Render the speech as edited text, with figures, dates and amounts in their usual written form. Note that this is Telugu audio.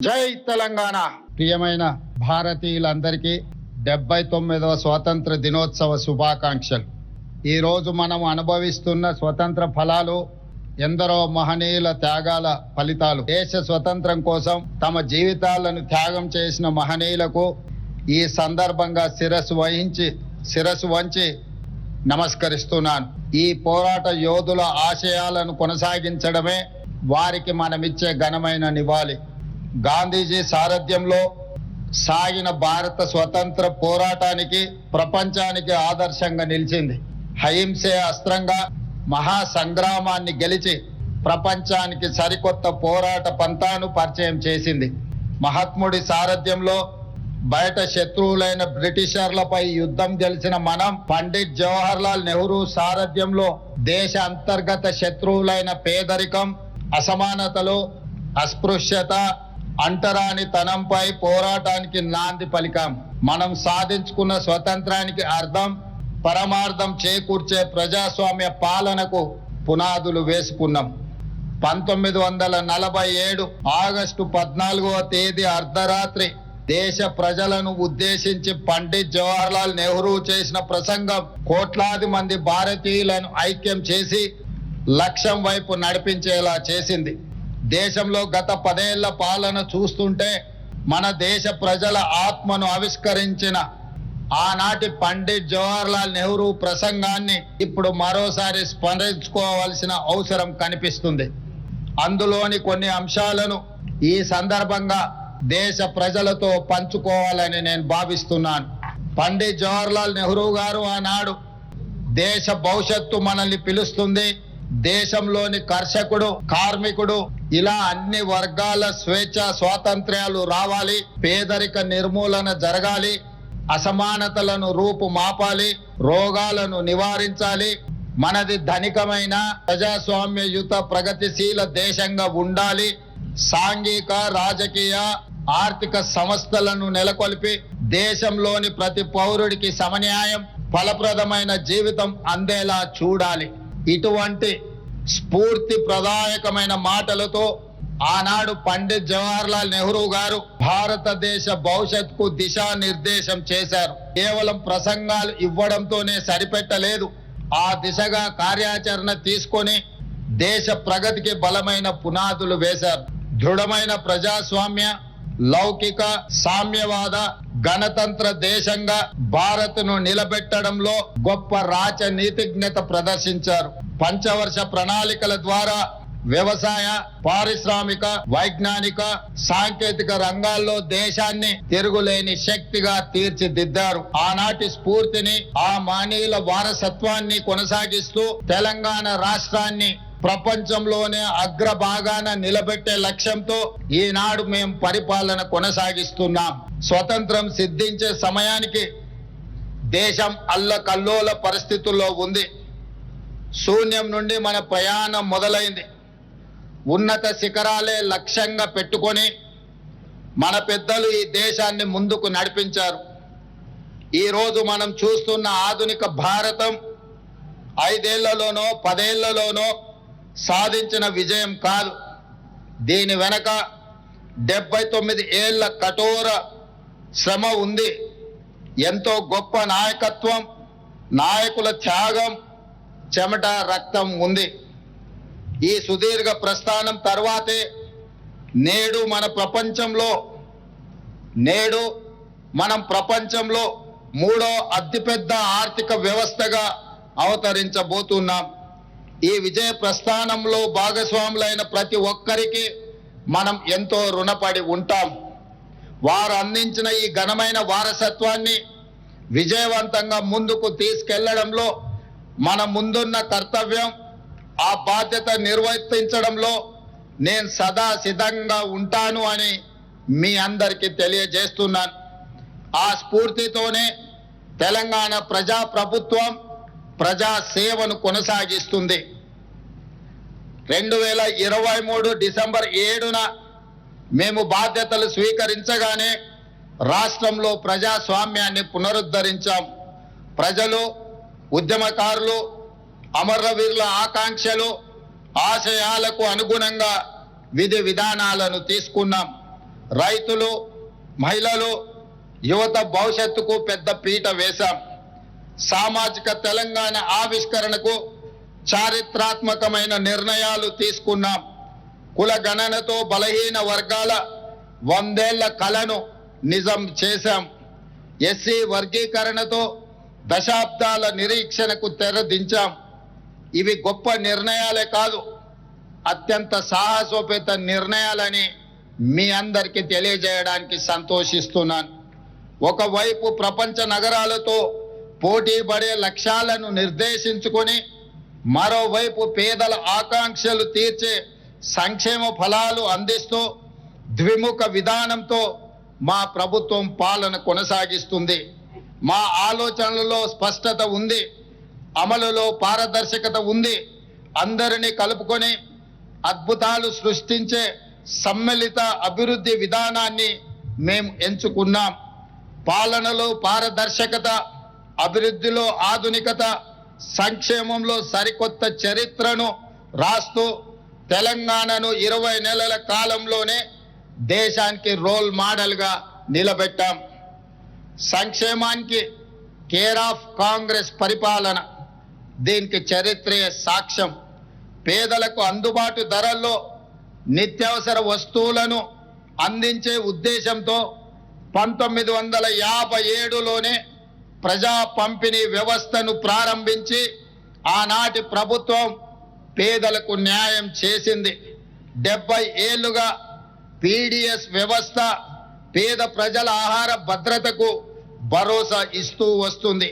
జై తెలంగాణ. ప్రియమైన భారతీయులందరికీ 79వ స్వాతంత్ర దినోత్సవ శుభాకాంక్షలు. ఈరోజు మనం అనుభవిస్తున్న స్వతంత్ర ఫలాలు ఎందరో మహనీయుల త్యాగాల ఫలితాలు. దేశ స్వతంత్రం కోసం తమ జీవితాలను త్యాగం చేసిన మహనీయులకు ఈ సందర్భంగా శిరస్సు వంచి నమస్కరిస్తున్నాను. ఈ పోరాట యోధుల ఆశయాలను కొనసాగించడమే వారికి మనమిచ్చే ఘనమైన నివాళి. గాంధీజీ సారథ్యంలో సాగిన భారత స్వతంత్ర పోరాటానికి ప్రపంచానికి ఆదర్శంగా నిలిచింది. అహింసే అస్త్రంగా మహా సంగ్రామాన్ని గెలిచి ప్రపంచానికి సరికొత్త పోరాట పంథాను పరిచయం చేసింది. మహాత్ముడి సారథ్యంలో బయట శత్రువులైన బ్రిటిషర్లపై యుద్ధం గెలిచిన మనం, పండిట్ జవహర్లాల్ నెహ్రూ సారథ్యంలో దేశ అంతర్గత శత్రువులైన పేదరికం, అసమానతలు, అస్పృశ్యత, అంటరానితనంపై పోరాటానికి నాంది పలికాం. మనం సాధించుకున్న స్వతంత్రానికి అర్థం, పరమార్థం చేకూర్చే ప్రజాస్వామ్య పాలనకు పునాదులు వేసుకున్నాం. 1947 ఆగస్టు 14వ తేదీ అర్ధరాత్రి దేశ ప్రజలను ఉద్దేశించి పండిట్ జవహర్లాల్ నెహ్రూ చేసిన ప్రసంగం కోట్లాది మంది భారతీయులను ఐక్యం చేసి లక్ష్యం వైపు నడిపించేలా చేసింది. దేశంలో గత 10 ఏళ్ల పాలన చూస్తుంటే మన దేశ ప్రజల ఆత్మను ఆవిష్కరించిన ఆనాటి పండిట్ జవహర్లాల్ నెహ్రూ ప్రసంగాన్ని ఇప్పుడు మరోసారి స్మరించుకోవాల్సిన అవసరం కనిపిస్తుంది. అందులోని కొన్ని అంశాలను ఈ సందర్భంగా దేశ ప్రజలతో పంచుకోవాలని నేను భావిస్తున్నాను. పండిట్ జవహర్లాల్ నెహ్రూ గారు ఆనాడు దేశ భవిష్యత్తు మనల్ని పిలుస్తుంది, దేశంలోని కర్షకుడు, కార్మికుడు ఇలా అన్ని వర్గాల స్వేచ్ఛ స్వాతంత్ర్యాలు రావాలి, పేదరిక నిర్మూలన జరగాలి, అసమానతలను రూపుమాపాలి, రోగాలను నివారించాలి, మనది ధనికమైన ప్రజాస్వామ్యయుత ప్రగతిశీల దేశంగా ఉండాలి, సాంఘిక రాజకీయ ఆర్థిక సంస్థలను నెలకొల్పి దేశంలోని ప్రతి పౌరుడికి సమన్యాయం, ఫలప్రదమైన జీవితం అందేలా చూడాలి. ఇటువంటి స్ఫూర్తి ప్రదాయకమైన మాటలతో ఆనాడు పండిట్ జవహర్లాల్ నెహ్రూ గారు భారతదేశ భవిష్యత్తుకు దిశానిర్దేశం చేశారు. కేవలం ప్రసంగాలు ఇవ్వడంతోనే సరిపెట్టలేదు, ఆ దిశగా కార్యాచరణ తీసుకొని దేశ ప్రగతికి బలమైన పునాదులు వేశారు. దృఢమైన ప్రజాస్వామ్య, లౌకిక, సామ్యవాద, గణతంత్ర దేశంగా భారత్ను నిలబెట్టడంలో గొప్ప రాజనీతిజ్ఞత ప్రదర్శించారు. పంచవర్ష ప్రణాళికల ద్వారా వ్యవసాయ, పారిశ్రామిక, వైజ్ఞానిక, సాంకేతిక రంగాల్లో దేశాన్ని తిరుగులేని శక్తిగా తీర్చిదిద్దారు. ఆనాటి స్ఫూర్తిని, ఆ మానీయుల వారసత్వాన్ని కొనసాగిస్తూ తెలంగాణ రాష్ట్రాన్ని ప్రపంచంలోనే అగ్రభాగాన నిలబెట్టే లక్ష్యంతో ఈనాడు మేము పరిపాలన కొనసాగిస్తున్నాం. స్వతంత్రం సిద్ధించే సమయానికి దేశం అల్లకల్లోల పరిస్థితుల్లో ఉంది. శూన్యం నుండి మన ప్రయాణం మొదలైంది. ఉన్నత శిఖరాలే లక్ష్యంగా పెట్టుకొని మన పెద్దలు ఈ దేశాన్ని ముందుకు నడిపించారు. ఈరోజు మనం చూస్తున్న ఆధునిక భారతం 5 ఏళ్లలోనో 10 ఏళ్లలోనో సాధించిన విజయం కాదు. దీని వెనక 79 ఏళ్ల కఠోర శ్రమ ఉంది. ఎంతో గొప్ప నాయకత్వం, నాయకుల త్యాగం, చెమట, రక్తం ఉంది. ఈ సుదీర్ఘ ప్రస్థానం తర్వాతే నేడు మనం ప్రపంచంలో 3వ అతిపెద్ద ఆర్థిక వ్యవస్థగా అవతరించబోతున్నాం. ఈ విజయ ప్రస్థానంలో భాగస్వాములైన ప్రతి ఒక్కరికి మనం ఎంతో రుణపడి ఉంటాం. వారు అందించిన ఈ ఘనమైన వారసత్వాన్ని విజయవంతంగా ముందుకు తీసుకెళ్లడంలో మన ముందున్న కర్తవ్యం, ఆ బాధ్యత నిర్వర్తించడంలో నేను సదా సిద్ధంగా ఉంటాను అని మీ అందరికీ తెలియజేస్తున్నాను. ఆ స్ఫూర్తితోనే తెలంగాణ ప్రజాప్రభుత్వం ప్రజా సేవను కొనసాగిస్తుంది. 2023 డిసెంబర్ 7న మేము బాధ్యతలు స్వీకరించగానే రాష్ట్రంలో ప్రజాస్వామ్యాన్ని పునరుద్ధరించాం. ప్రజలు, ఉద్యమకారులు, అమరవీరుల ఆకాంక్షలు, ఆశయాలకు అనుగుణంగా విధి విధానాలను తీసుకున్నాం. రైతులు, మహిళలు, యువత భవిష్యత్తుకు పెద్ద పీట వేశాం. సామాజిక తెలంగాణ ఆవిష్కరణకు చారిత్రాత్మకమైన నిర్ణయాలు తీసుకున్నాం. కుల గణనతో బలహీన వర్గాల 100 ఏళ్ల కలను నిజం చేశాం. ఎస్సీ వర్గీకరణతో దశాబ్దాల నిరీక్షణకు తెరదించాం. ఇవి గొప్ప నిర్ణయాలే కాదు, అత్యంత సాహసోపేత నిర్ణయాలని మీ అందరికీ తెలియజేయడానికి సంతోషిస్తున్నాను. ఒకవైపు ప్రపంచ నగరాలతో పోటీ పడే లక్ష్యాలను నిర్దేశించుకొని, మరోవైపు పేదల ఆకాంక్షలు తీర్చే సంక్షేమ ఫలాలు అందిస్తూ ద్విముఖ విధానంతో మా ప్రభుత్వం పాలన కొనసాగిస్తుంది. మా ఆలోచనలలో స్పష్టత ఉంది, అమలులో పారదర్శకత ఉంది. అందరినీ కలుపుకొని అద్భుతాలు సృష్టించే సమ్మిళిత అభివృద్ధి విధానాన్ని మేము ఎంచుకున్నాం. పాలనలో పారదర్శకత, అభివృద్ధిలో ఆధునికత, సంక్షేమంలో సరికొత్త చరిత్రను రాస్తూ తెలంగాణను 20 నెలల కాలంలోనే దేశానికి రోల్ మోడల్గా నిలబెట్టాం. సంక్షేమానికి కేర్ ఆఫ్ కాంగ్రెస్ పరిపాలన, దీనికి చరిత్రే సాక్ష్యం. పేదలకు అందుబాటు ధరల్లో నిత్యావసర వస్తువులను అందించే ఉద్దేశంతో 1957లోనే ప్రజా పంపిణీ వ్యవస్థను ప్రారంభించి ఆనాటి ప్రభుత్వం పేదలకు న్యాయం చేసింది. 70 ఏళ్లుగా పీడీఎస్ వ్యవస్థ పేద ప్రజల ఆహార భద్రతకు భరోసా ఇస్తూ వస్తుంది.